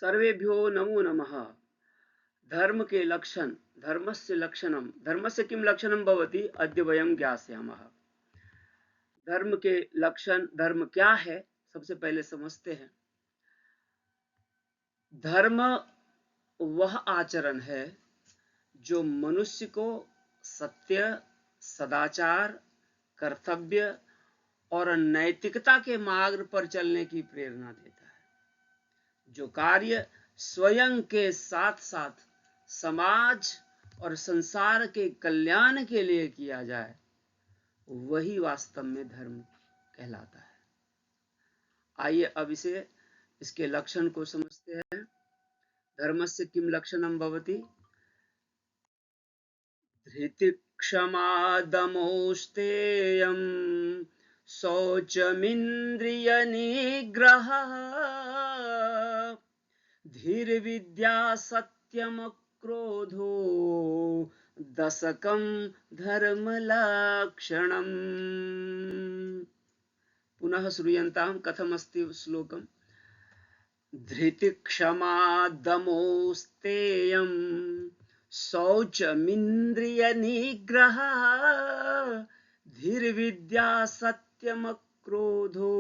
सर्वेभ्यो नमो नमः। धर्म के लक्षण, धर्मस्य लक्षणम, धर्मस्य किम लक्षणम भवति अद्य वयं ज्ञास्यामः। धर्म के लक्षण, धर्म क्या है सबसे पहले समझते हैं। धर्म वह आचरण है जो मनुष्य को सत्य, सदाचार, कर्तव्य और नैतिकता के मार्ग पर चलने की प्रेरणा देता है। जो कार्य स्वयं के साथ साथ समाज और संसार के कल्याण के लिए किया जाए, वही वास्तव में धर्म कहलाता है। आइए अब इसके लक्षण को समझते हैं। धर्मस्य किम लक्षणम भवति? धृतिक्षमा दमोस्तेयं शौचमिन्द्रियनिग्रहः धीर्विद्या सत्यमक्रोधो दशकं धर्मलक्षणम्। पुनः श्रूयन्तां कथमस्ति श्लोकम्। धृतिक्षमा दमोस्तेयं शौचमिन्द्रियनिग्रहः धीर्विद्या सत्यमक्रोधो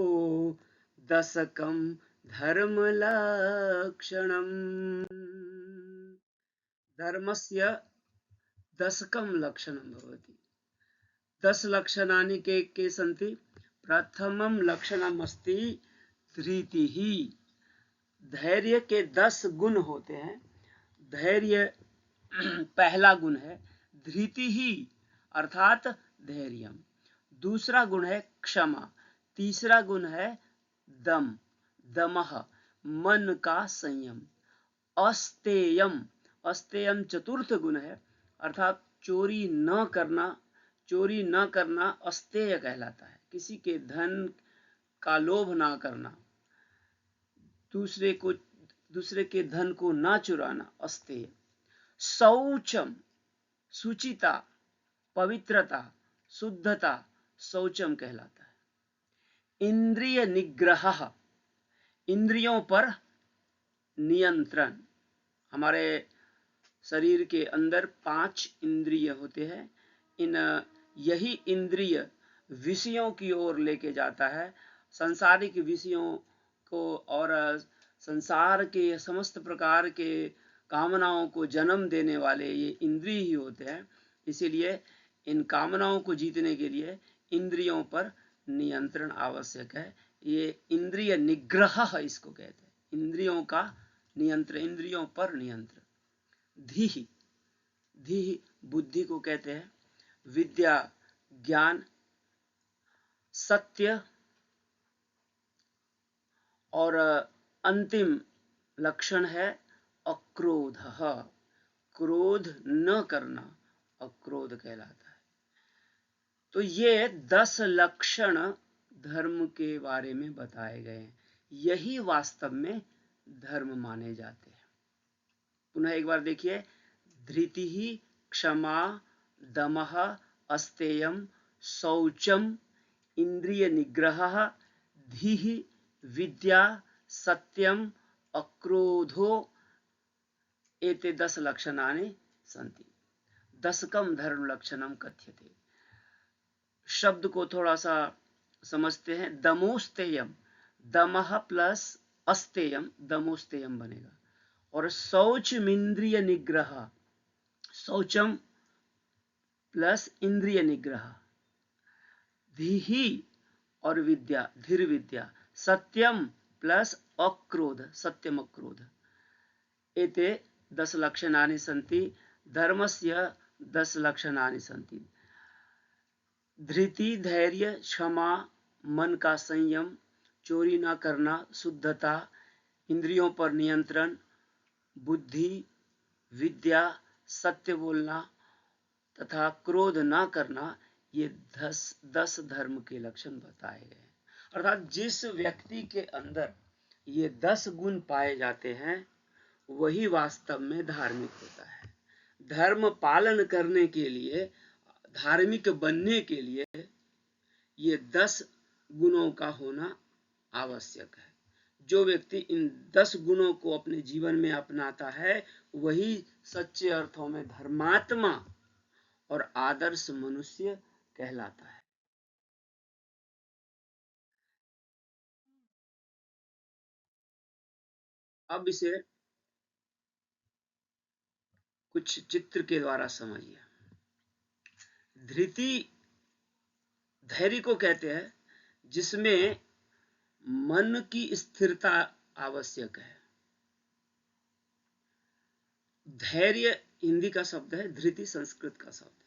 दशकं धर्मलक्षणम्। धर्मस्य दशकं लक्षणं भवति। 10 लक्षणानि के सन्ति? प्रथमं लक्षणमस्ति धृतिः। धैर्य के 10 गुण होते हैं। धैर्य पहला गुण है। धृतिः अर्थात धैर्यम। दूसरा गुण है क्षमा। तीसरा गुण है दम, दमः मन का संयम। अस्तेयम, अस्तेयम चतुर्थ गुण है, अर्थात चोरी न करना। चोरी न करना अस्तेय कहलाता है। किसी के धन का लोभ ना करना, दूसरे के धन को ना चुराना, अस्तेय। शौचम, शुचिता, पवित्रता, शुद्धता, शौचम कहलाता है। इंद्रिय निग्रह, इंद्रियों पर नियंत्रण। हमारे शरीर के अंदर 5 इंद्रिय होते हैं। यही इंद्रिय विषयों की ओर लेके जाता है। सांसारिक विषयों को और संसार के समस्त प्रकार के कामनाओं को जन्म देने वाले ये इंद्रिय ही होते हैं। इसीलिए इन कामनाओं को जीतने के लिए इंद्रियों पर नियंत्रण आवश्यक है। ये इंद्रिय निग्रह इसको कहते हैं, इंद्रियों का नियंत्रण, इंद्रियों पर नियंत्रण। धीहि, धीहि बुद्धि को कहते हैं। विद्या ज्ञान, सत्य और अंतिम लक्षण है अक्रोध। क्रोध न करना अक्रोध कहलाता है। तो ये 10 लक्षण धर्म के बारे में बताए गए हैं। यही वास्तव में धर्म माने जाते हैं। पुनः एक बार देखिए। धृतिः, क्षमा, दमः, अस्तेयम, शौचम, इंद्रिय निग्रहः, धीः, विद्या, सत्यम, अक्रोधो, एते 10 लक्षणानि सन्ति। दशकम धर्म लक्षणम कथ्यते। शब्द को थोड़ा सा समझते हैं। दमोस्तेयम, दमः प्लस अस्तेयम, दमोस्तेयम बनेगा। और शौचमिंद्रिय निग्रह, शौचम प्लस इंद्रिय निग्रह। धीहि और विद्या, धीर विद्या। सत्यम प्लस अक्रोध, सत्यम अक्रोध। एते 10 लक्षणानि सन्ति। धर्मस्य 10 लक्षणानि सन्ति। धृति, धैर्य, क्षमा, मन का संयम, चोरी न करना, शुद्धता, इंद्रियों पर नियंत्रण, बुद्धि, विद्या, सत्य बोलना तथा क्रोध न करना, ये 10 धर्म के लक्षण बताए गए हैं। अर्थात जिस व्यक्ति के अंदर ये 10 गुण पाए जाते हैं, वही वास्तव में धार्मिक होता है। धर्म पालन करने के लिए, धार्मिक बनने के लिए ये 10 गुणों का होना आवश्यक है। जो व्यक्ति इन 10 गुणों को अपने जीवन में अपनाता है वही सच्चे अर्थों में धर्मात्मा और आदर्श मनुष्य कहलाता है। अब इसे कुछ चित्र के द्वारा समझिए। धृति धैर्य को कहते हैं जिसमें मन की स्थिरता आवश्यक है। धैर्य हिंदी का शब्द है, धृति संस्कृत का शब्द है।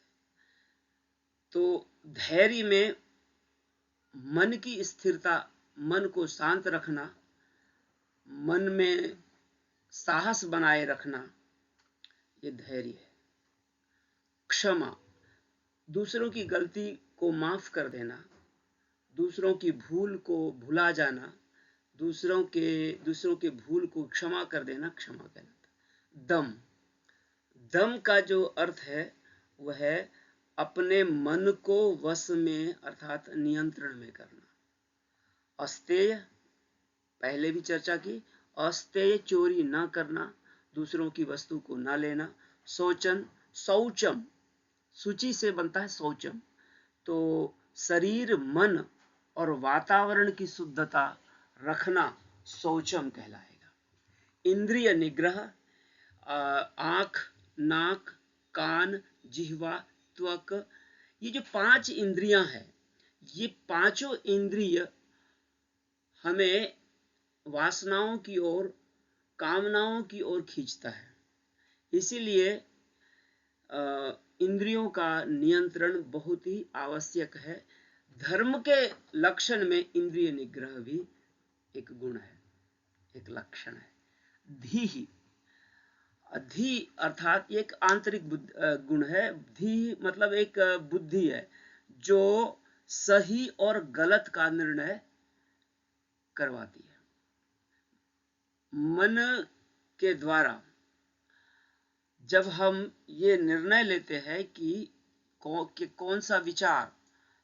तो धैर्य में मन की स्थिरता, मन को शांत रखना, मन में साहस बनाए रखना, ये धैर्य है। क्षमा, दूसरों की गलती को माफ कर देना, दूसरों की भूल को भुला जाना, दूसरों के भूल को क्षमा कर देना क्षमा कहलाता। दम, दम का जो अर्थ है वह है अपने मन को वश में अर्थात नियंत्रण में करना। अस्तेय, पहले भी चर्चा की, अस्तेय चोरी ना करना, दूसरों की वस्तु को ना लेना। शौचन, शौचम, सूची से बनता है शौचम, तो शरीर, मन और वातावरण की शुद्धता रखना शौचम कहलाएगा। इंद्रिय निग्रह, आंख, नाक, कान, जिह्वा, त्वक, ये जो 5 इंद्रियां हैं, ये पांचों इंद्रिय हमें वासनाओं की ओर, कामनाओं की ओर खींचता है। इसीलिए इंद्रियों का नियंत्रण बहुत ही आवश्यक है। धर्म के लक्षण में इंद्रिय निग्रह भी एक गुण है, एक लक्षण है। धी, धी अर्थात एक आंतरिक गुण है। धी मतलब एक बुद्धि है जो सही और गलत का निर्णय करवाती है। मन के द्वारा जब हम ये निर्णय लेते हैं कि कौन सा विचार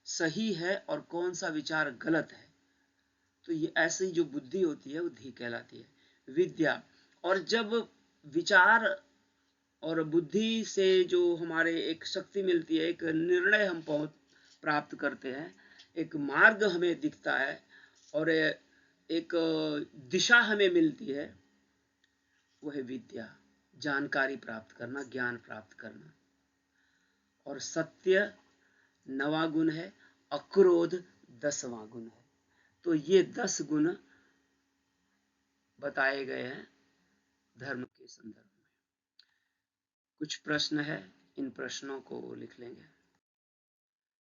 सही है और कौन सा विचार गलत है, तो ये ऐसी जो बुद्धि होती है वो धी कहलाती है। विद्या, और जब विचार और बुद्धि से जो हमारे एक शक्ति मिलती है, एक निर्णय हम प्राप्त करते हैं, एक मार्ग हमें दिखता है और एक दिशा हमें मिलती है, वह है विद्या, जानकारी प्राप्त करना, ज्ञान प्राप्त करना। और सत्य 9वां गुण है, अक्रोध 10वां गुण है। तो ये 10 गुण बताए गए हैं धर्म के संदर्भ में। कुछ प्रश्न है, इन प्रश्नों को लिख लेंगे।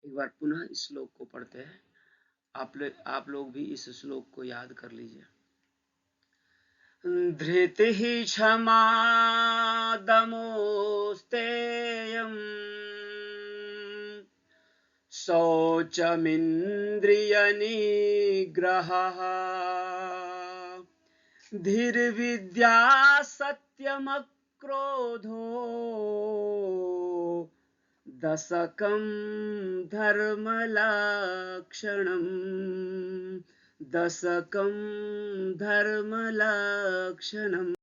एक बार पुनः इस श्लोक को पढ़ते हैं। आप लोग भी इस श्लोक को याद कर लीजिए। धृतिः क्षमा दमोस्तेयम् शौचमिन्द्रियनिग्रहः धीर्विद्या सत्यमक्रोधो दशकं धर्मलक्षणम्, दशकं धर्मलक्षणम्।